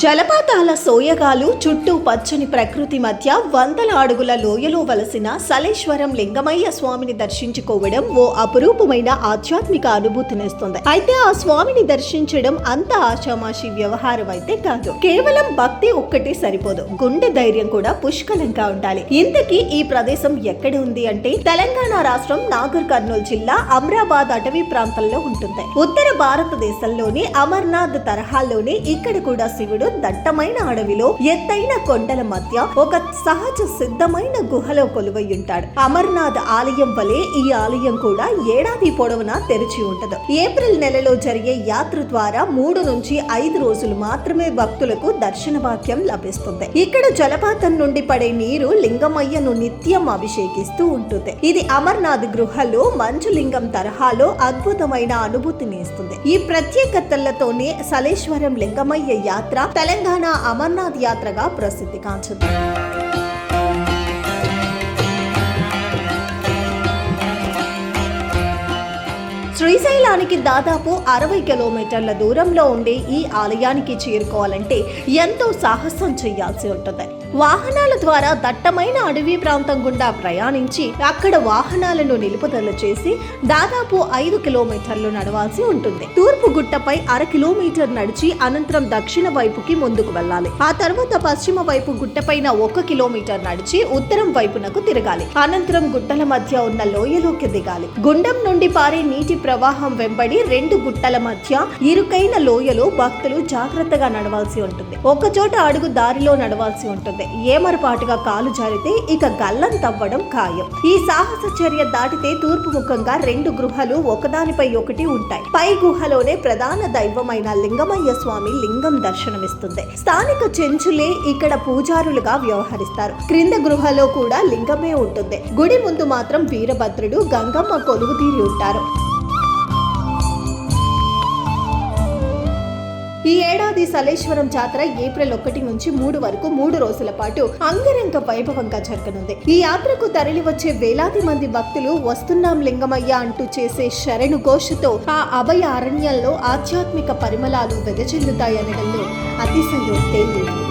జలపాతాల సోయగాలు చుట్టూ పచ్చని ప్రకృతి మధ్య వందల అడుగుల లోయలో వలసిన సలేశ్వరం లింగమయ్య స్వామిని దర్శించుకోవడం ఓ అపురూపమైన ఆధ్యాత్మిక అనుభూతినిస్తుంది. అయితే ఆ స్వామిని దర్శించడం అంత ఆషామాషి వ్యవహారం అయితే కాదు. కేవలం భక్తి ఒక్కటి సరిపోదు, గుండె ధైర్యం కూడా పుష్కలంగా ఉండాలి. ఇంతకీ ఈ ప్రదేశం ఎక్కడ ఉంది అంటే తెలంగాణ రాష్ట్రం నాగర్ కర్నూలు జిల్లా అమ్రాబాద్ అటవీ ప్రాంతంలో ఉంటుంది. ఉత్తర భారతదేశంలోని అమర్నాథ్ తరహాలోనే ఇక్కడ కూడా శివుడు దట్టమైన అడవిలో ఎత్తైన కొండల మధ్య ఒక సహజ సిద్ధమైన గుహలో కొలువై ఉంటాడు. అమర్నాథ్ ఆలయం వలె ఈ ఆలయం కూడా ఏడాది పొడవునా తెరిచి ఉంటది. ఏప్రిల్ నెలలో జరిగే యాత్ర ద్వారా 3 నుంచి 5 రోజులు మాత్రమే భక్తులకు దర్శన భాగ్యం లభిస్తుంది. ఇక్కడ జలపాతం నుండి పడే నీరు లింగమయ్యను నిత్యం అభిషేకిస్తూ ఉంటుంది. ఇది అమర్నాథ్ గృహలో మంచులింగం తరహాలో అద్భుతమైన అనుభూతిని ఇస్తుంది. ఈ ప్రత్యేకతలతోనే సలేశ్వరం లింగమయ్య యాత్ర తెలంగాణ అమర్నాథ్ యాత్రగా ప్రసిద్ధి కాంచింది. శ్రీశైలానికి దాదాపు 60 కిలోమీటర్ల దూరంలో ఉండే ఈ ఆలయానికి చేరుకోవాలంటే ఎంతో సాహసం చేయాల్సి ఉంటుంది. వాహనాల ద్వారా దట్టమైన అడవి ప్రాంతం గుండా ప్రయాణించి అక్కడ వాహనాలను నిలుపుదల చేసి దాదాపు 5 కిలోమీటర్లు నడవాల్సి ఉంటుంది. తూర్పు గుట్టపై 1/2 కిలోమీటర్ నడిచి అనంతరం దక్షిణ వైపుకి ముందుకు వెళ్ళాలి. ఆ తర్వాత పశ్చిమ వైపు గుట్టపైన 1 కిలోమీటర్ నడిచి ఉత్తరం వైపునకు తిరగాలి. అనంతరం గుట్టల మధ్య ఉన్న లోయలోకి దిగాలి. గుండం నుండి పారే నీటి ప్రవాహం వెంబడి 2 గుట్టల మధ్య ఇరుకైన లోయలో భక్తులు జాగ్రత్తగా నడవాల్సి ఉంటుంది. ఒకచోట అడుగు దారిలో నడవాల్సి ఉంటుంది. ఏమరపాటుగా కాలు జారితే ఇక గల్లం తవ్వడం ఖాయం. ఈ సాహస చర్య దాటితే తూర్పు ముఖంగా 2 గృహలు ఒకదానిపై ఒకటి ఉంటాయి. పై గుహలోనే ప్రధాన దైవమైన లింగమయ్య స్వామి లింగం దర్శనమిస్తుంది. స్థానిక చెంచులే ఇక్కడ పూజారులుగా వ్యవహరిస్తారు. క్రింద గృహలో కూడా లింగమే ఉంటుంది. గుడి ముందు మాత్రం వీరభద్రుడు, గంగమ్మ కొలువుదీరి ఉంటారు. ఈ ఏడాది సలేశ్వరం జాతర ఏప్రిల్ 1 నుంచి 3 వరకు 3 రోజుల పాటు అంగరంగ వైభవంగా జరగనుంది. ఈ యాత్రకు తరలి వచ్చే వేలాది మంది భక్తులు వస్తున్నాం లింగమయ్య అంటూ చేసే శరణు ఘోషతో ఆ అభయ అరణ్యంలో ఆధ్యాత్మిక పరిమళాలు వెదజల్లుతాయనడంలో అతిశయోక్తే లేదు.